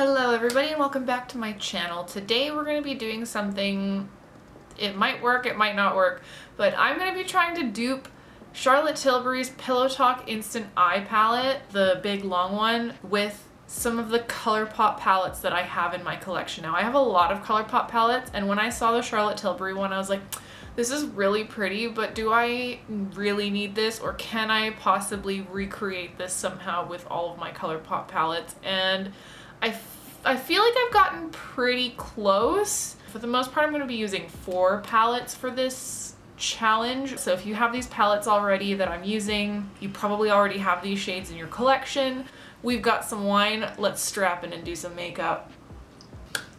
Hello everybody and welcome back to my channel. Today we're going to be doing something, it might work, it might not work, but I'm going to be trying to dupe Charlotte Tilbury's Pillow Talk Instant Eye Palette, the big long one, with some of the Colourpop palettes that I have in my collection. Now I have a lot of Colourpop palettes, and when I saw the Charlotte Tilbury one I was like, this is really pretty, but do I really need this, or can I possibly recreate this somehow with all of my Colourpop palettes? And I feel like I've gotten pretty close. For the most part, I'm going to be using 4 palettes for this challenge. So if you have these palettes already that I'm using, you probably already have these shades in your collection. We've got some wine. Let's strap in and do some makeup.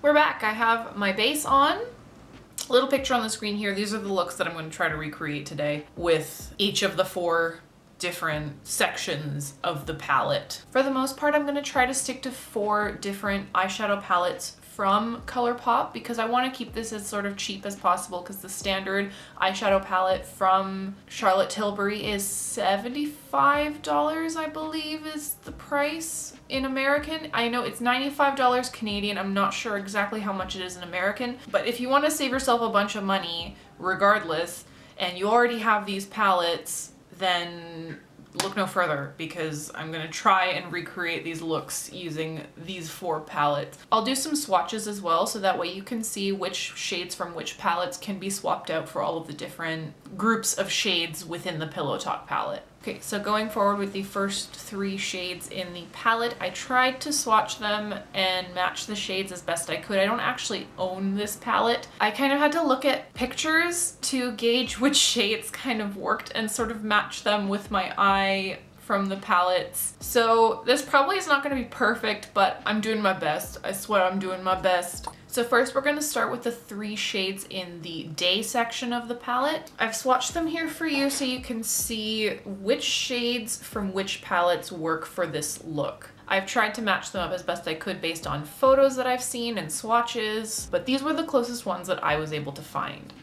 We're back. I have my base on. A little picture on the screen here. These are the looks that I'm going to try to recreate today with each of the 4 different sections of the palette. For the most part, I'm going to try to stick to 4 different eyeshadow palettes from Colourpop because I want to keep this as sort of cheap as possible, because the standard eyeshadow palette from Charlotte Tilbury is $75, I believe is the price in American. I know it's $95 Canadian. I'm not sure exactly how much it is in American, but if you want to save yourself a bunch of money regardless, and you already have these palettes, then look no further, because I'm gonna try and recreate these looks using these 4 palettes. I'll do some swatches as well, so that way you can see which shades from which palettes can be swapped out for all of the different groups of shades within the Pillow Talk palette. Okay, so going forward with the first 3 shades in the palette, I tried to swatch them and match the shades as best I could. I don't actually own this palette. I kind of had to look at pictures to gauge which shades kind of worked and sort of match them with my eye from the palettes. So this probably is not going to be perfect, but I'm doing my best. I swear I'm doing my best. So first we're going to start with the 3 shades in the day section of the palette. I've swatched them here for you so you can see which shades from which palettes work for this look. I've tried to match them up as best I could based on photos that I've seen and swatches, but these were the closest ones that I was able to find.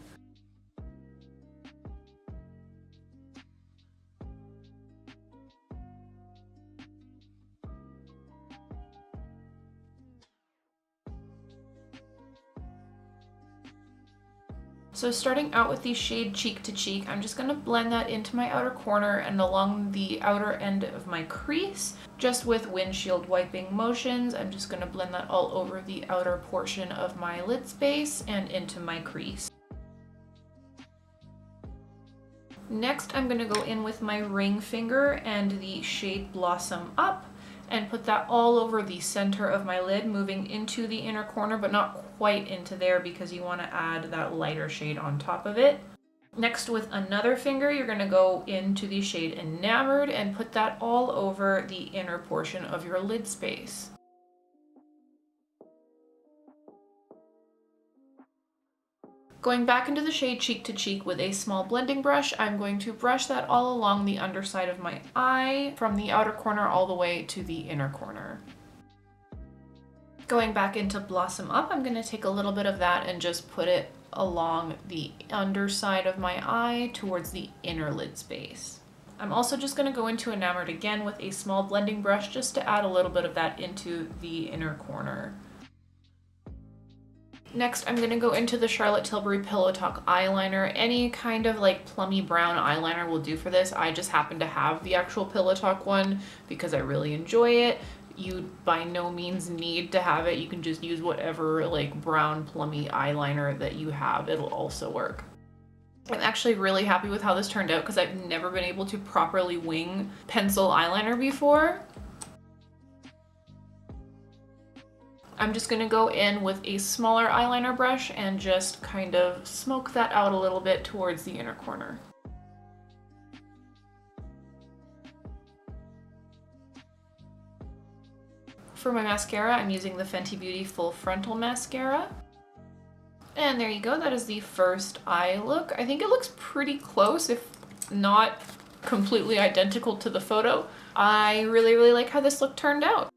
So starting out with the shade Cheek to Cheek, I'm just going to blend that into my outer corner and along the outer end of my crease, just with windshield wiping motions. I'm just going to blend that all over the outer portion of my lid space and into my crease. Next, I'm going to go in with my ring finger and the shade Blossom Up and put that all over the center of my lid, moving into the inner corner, but not quite into there because you want to add that lighter shade on top of it. Next, with another finger, you're going to go into the shade Enamored and put that all over the inner portion of your lid space. Going back into the shade Cheek to Cheek with a small blending brush, I'm going to brush that all along the underside of my eye, from the outer corner all the way to the inner corner. Going back into Blossom Up, I'm going to take a little bit of that and just put it along the underside of my eye towards the inner lid space. I'm also just going to go into Enamored again with a small blending brush just to add a little bit of that into the inner corner. Next, I'm going to go into the Charlotte Tilbury Pillow Talk eyeliner. Any kind of like plummy brown eyeliner will do for this. I just happen to have the actual Pillow Talk one because I really enjoy it. You by no means need to have it. You can just use whatever like brown plummy eyeliner that you have. It'll also work. I'm actually really happy with how this turned out because I've never been able to properly wing pencil eyeliner before. I'm just going to go in with a smaller eyeliner brush and just kind of smoke that out a little bit towards the inner corner. For my mascara, I'm using the Fenty Beauty Full Frontal Mascara. And there you go, that is the first eye look. I think it looks pretty close, if not completely identical to the photo. I really like how this look turned out.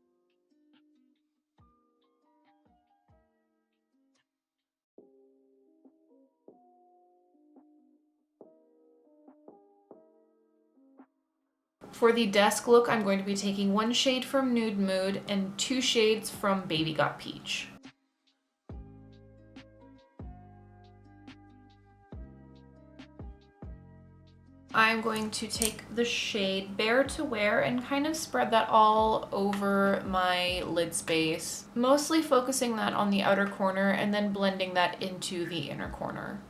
For the desk look, I'm going to be taking 1 shade from Nude Mood and 2 shades from Baby Got Peach. I'm going to take the shade Bare to Wear and kind of spread that all over my lid space, mostly focusing that on the outer corner and then blending that into the inner corner.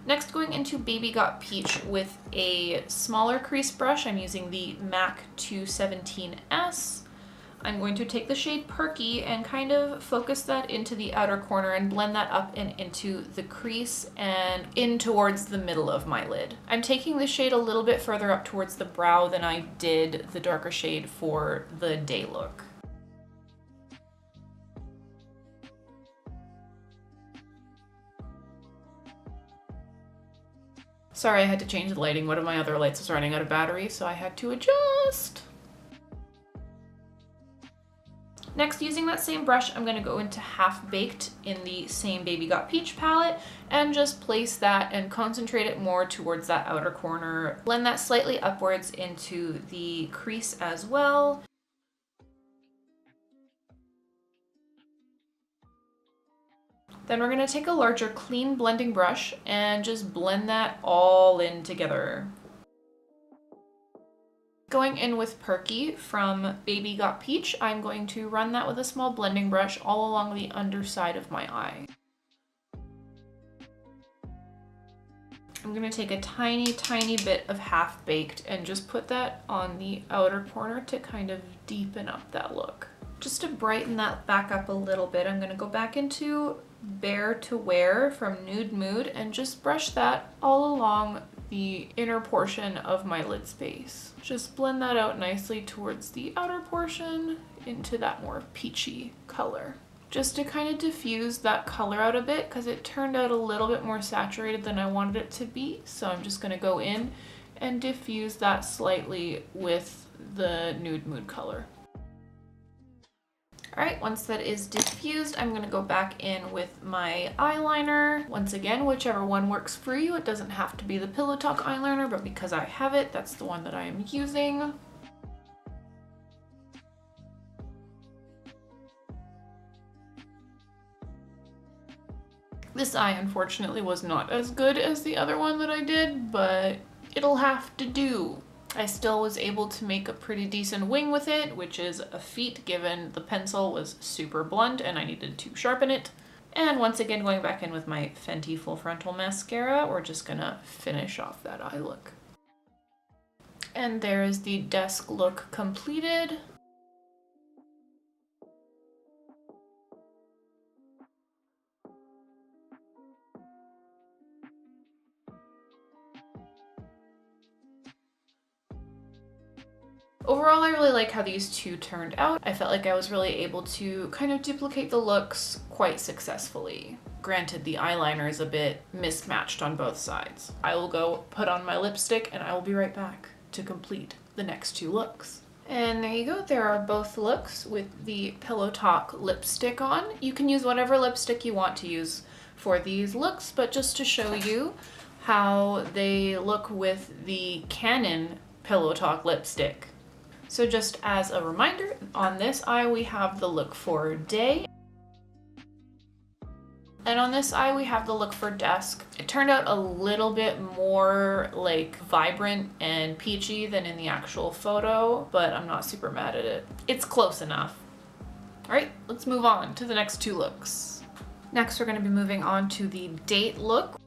Next, going into Baby Got Peach with a smaller crease brush. I'm using the MAC 217S. I'm going to take the shade Perky and kind of focus that into the outer corner and blend that up and into the crease and in towards the middle of my lid. I'm taking the shade a little bit further up towards the brow than I did the darker shade for the day look. Sorry, I had to change the lighting. One of my other lights was running out of battery, so I had to adjust. Next, using that same brush, I'm gonna go into Half Baked in the same Baby Got Peach palette and just place that and concentrate it more towards that outer corner. Blend that slightly upwards into the crease as well. Then we're gonna take a larger clean blending brush and just blend that all in together. Going in with Perky from Baby Got Peach, I'm going to run that with a small blending brush all along the underside of my eye. I'm going to take a tiny bit of Half Baked and just put that on the outer corner to kind of deepen up that look. Just to brighten that back up a little bit, I'm going to go back into Bare to Wear from Nude Mood and just brush that all along the inner portion of my lid space. Just blend that out nicely towards the outer portion into that more peachy color. Just to kind of diffuse that color out a bit because it turned out a little bit more saturated than I wanted it to be. So I'm just gonna go in and diffuse that slightly with the Nude Mood color. All right, once that is diffused, I'm gonna go back in with my eyeliner. Once again, whichever one works for you. It doesn't have to be the Pillow Talk eyeliner, but because I have it, that's the one that I am using. This eye, unfortunately, was not as good as the other one that I did, but it'll have to do. I still was able to make a pretty decent wing with it, which is a feat given the pencil was super blunt and I needed to sharpen it. And once again, going back in with my Fenty Full Frontal Mascara, we're just gonna finish off that eye look. And there's the desk look completed. Overall, I really like how these two turned out. I felt like I was really able to kind of duplicate the looks quite successfully. Granted, the eyeliner is a bit mismatched on both sides. I will go put on my lipstick and I will be right back to complete the next two looks. And there you go, there are both looks with the Pillow Talk lipstick on. You can use whatever lipstick you want to use for these looks, but just to show you how they look with the Canon Pillow Talk lipstick. So just as a reminder, on this eye we have the look for day, and on this eye we have the look for desk. It turned out a little bit more like vibrant and peachy than in the actual photo, but I'm not super mad at it. It's close enough. All right, let's move on to the next two looks. Next, we're going to be moving on to the date look.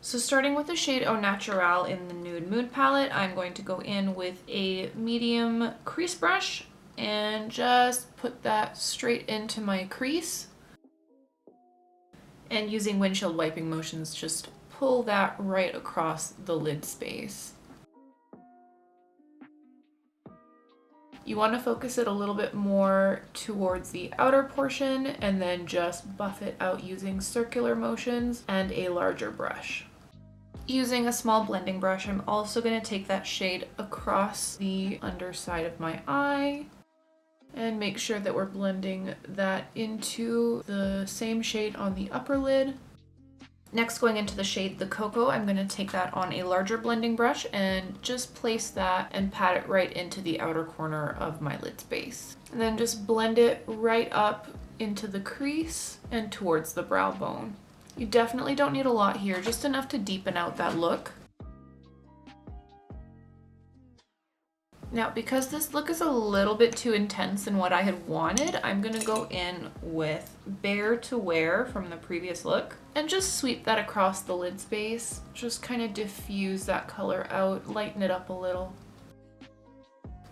So starting with the shade Au Naturel in the Nude Mood palette, I'm going to go in with a medium crease brush and just put that straight into my crease. And using windshield wiping motions, just pull that right across the lid space. You want to focus it a little bit more towards the outer portion and then just buff it out using circular motions and a larger brush. Using a small blending brush, I'm also going to take that shade across the underside of my eye and make sure that we're blending that into the same shade on the upper lid. Next, going into the shade The Cocoa, I'm going to take that on a larger blending brush and just place that and pat it right into the outer corner of my lid space. And then just blend it right up into the crease and towards the brow bone. You definitely don't need a lot here, just enough to deepen out that look. Now, because this look is a little bit too intense than what I had wanted, I'm gonna go in with Bare to Wear from the previous look and just sweep that across the lid space. Just kind of diffuse that color out, lighten it up a little.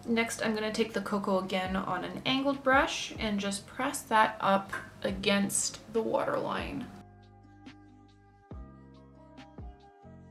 Next, I'm gonna take the Cocoa again on an angled brush and just press that up against the waterline.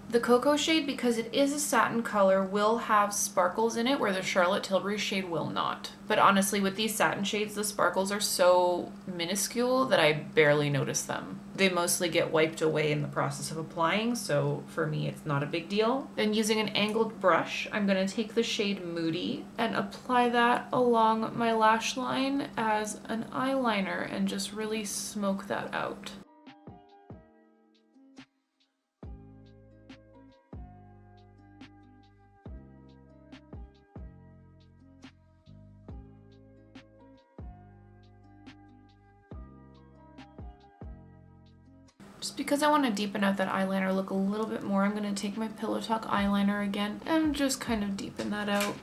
The Cocoa shade, because it is a satin color, will have sparkles in it where the Charlotte Tilbury shade will not. But honestly, with these satin shades, the sparkles are so minuscule that I barely notice them. They mostly get wiped away in the process of applying, so for me it's not a big deal. Then using an angled brush, I'm going to take the shade Moody and apply that along my lash line as an eyeliner and just really smoke that out. Just because I want to deepen out that eyeliner look a little bit more, I'm going to take my Pillow Talk eyeliner again and just kind of deepen that out.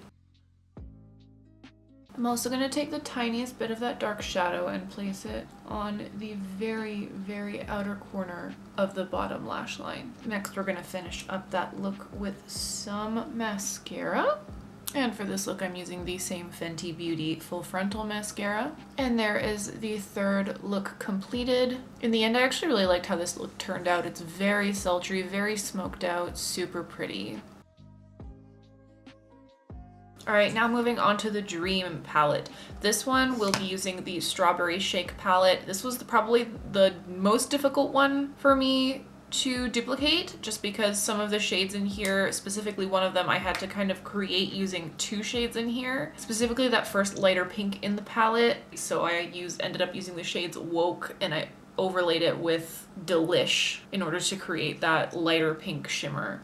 I'm also going to take the tiniest bit of that dark shadow and place it on the very, very outer corner of the bottom lash line. Next, we're going to finish up that look with some mascara. And for this look, I'm using the same Fenty Beauty Full Frontal Mascara. And there is the third look completed. In the end, I actually really liked how this look turned out. It's very sultry, very smoked out, super pretty. All right, now moving on to the Dream palette. This one will be using the Strawberry Shake palette. This was probably the most difficult one for me to duplicate, just because some of the shades in here, specifically one of them, I had to kind of create using two shades in here, specifically that first lighter pink in the palette. So I ended up using the shades Woke and I overlaid it with Delish in order to create that lighter pink shimmer.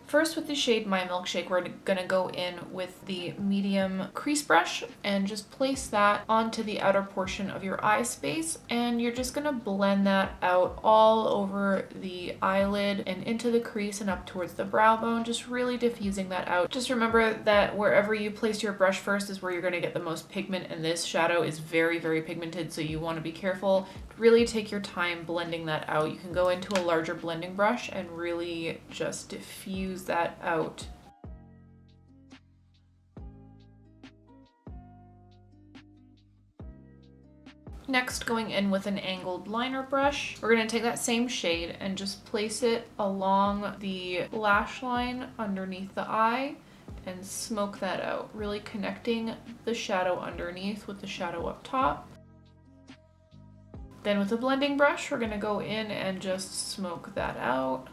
First, with the shade My Milkshake, we're gonna go in with the medium crease brush and just place that onto the outer portion of your eye space. And you're just gonna blend that out all over the eyelid and into the crease and up towards the brow bone, just really diffusing that out. Just remember that wherever you place your brush first is where you're gonna get the most pigment, and this shadow is very, very pigmented, so you wanna be careful. Really take your time blending that out. You can go into a larger blending brush and really just diffuse that out. Next, going in with an angled liner brush, we're going to take that same shade and just place it along the lash line underneath the eye and smoke that out, really connecting the shadow underneath with the shadow up top. Then with a blending brush, we're going to go in and just smoke that out.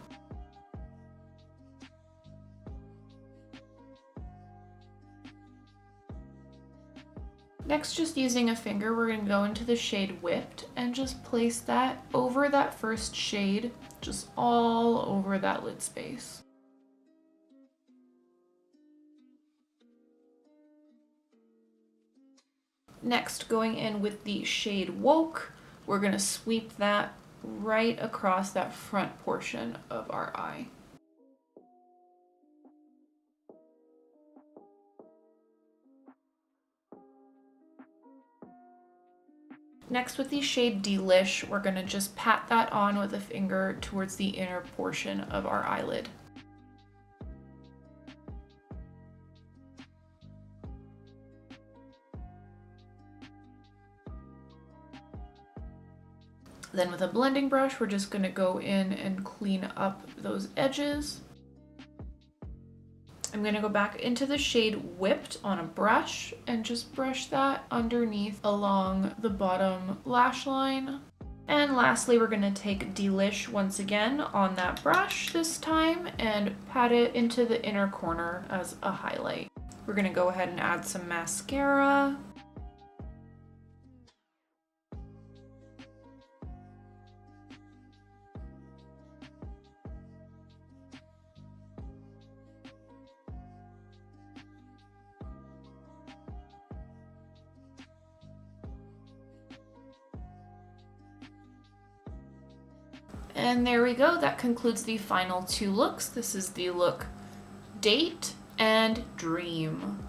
Next, just using a finger, we're going to go into the shade Whipped and just place that over that first shade, just all over that lid space. Next, going in with the shade Woke, we're going to sweep that right across that front portion of our eye. Next, with the shade Delish, we're going to just pat that on with a finger towards the inner portion of our eyelid. Then with a blending brush, we're just gonna go in and clean up those edges. I'm gonna go back into the shade Whipped on a brush and just brush that underneath along the bottom lash line. And lastly, we're gonna take Delish once again on that brush this time and pat it into the inner corner as a highlight. We're gonna go ahead and add some mascara. And there we go, that concludes the final two looks. This is the look Date and Dream.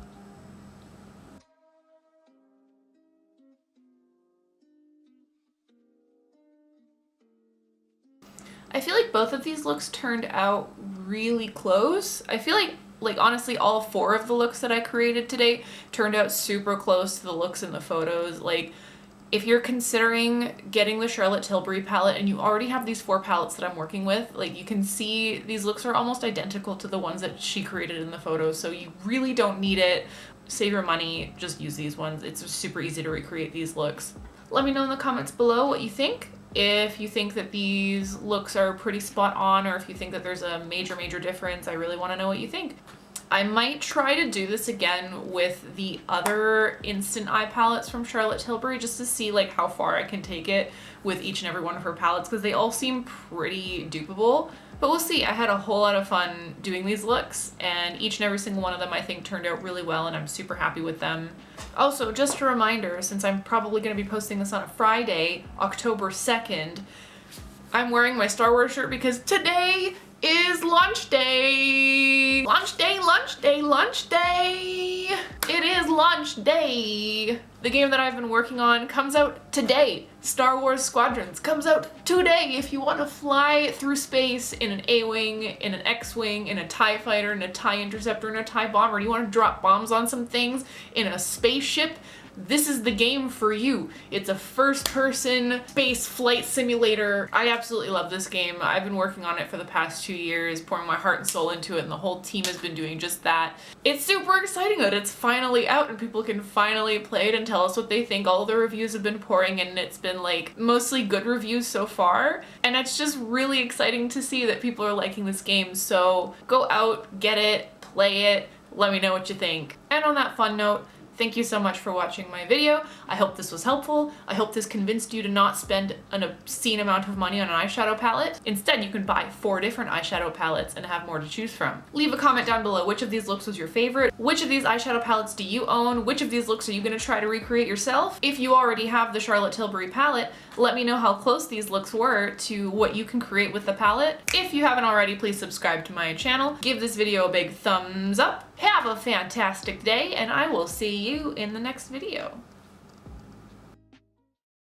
I feel like both of these looks turned out really close. I feel like honestly all four of the looks that I created today turned out super close to the looks in the photos. Like, if you're considering getting the Charlotte Tilbury palette and you already have these four palettes that I'm working with, like, you can see these looks are almost identical to the ones that she created in the photos, so you really don't need it. Save your money, just use these ones. It's super easy to recreate these looks. Let me know in the comments below what you think. If you think that these looks are pretty spot on, or if you think that there's a major difference, I really want to know what you think. I might try to do this again with the other instant eye palettes from Charlotte Tilbury just to see like how far I can take it with each and every one of her palettes, because they all seem pretty dupeable. But we'll see. I had a whole lot of fun doing these looks, and each and every single one of them I think turned out really well, and I'm super happy with them. Also, just a reminder, since I'm probably going to be posting this on a Friday, October 2nd, I'm wearing my Star Wars shirt because today is launch day! Launch day, launch day, launch day! It is launch day! The game that I've been working on comes out today. Star Wars Squadrons comes out today. If you want to fly through space in an A-Wing, in an X-Wing, in a TIE Fighter, in a TIE Interceptor, in a TIE Bomber, and you want to drop bombs on some things in a spaceship, this is the game for you. It's a first-person space flight simulator. I absolutely love this game. I've been working on it for the past 2 years, pouring my heart and soul into it, and the whole team has been doing just that. It's super exciting that it's finally out and people can finally play it and tell us what they think. All the reviews have been pouring in, and it's been like mostly good reviews so far, and it's just really exciting to see that people are liking this game. So go out, get it, play it, let me know what you think. And on that fun note, thank you so much for watching my video. I hope this was helpful. I hope this convinced you to not spend an obscene amount of money on an eyeshadow palette. Instead, you can buy 4 different eyeshadow palettes and have more to choose from. Leave a comment down below which of these looks was your favorite. Which of these eyeshadow palettes do you own? Which of these looks are you gonna try to recreate yourself? If you already have the Charlotte Tilbury palette, let me know how close these looks were to what you can create with the palette. If you haven't already, please subscribe to my channel. Give this video a big thumbs up. Have a fantastic day, and I will see you in the next video.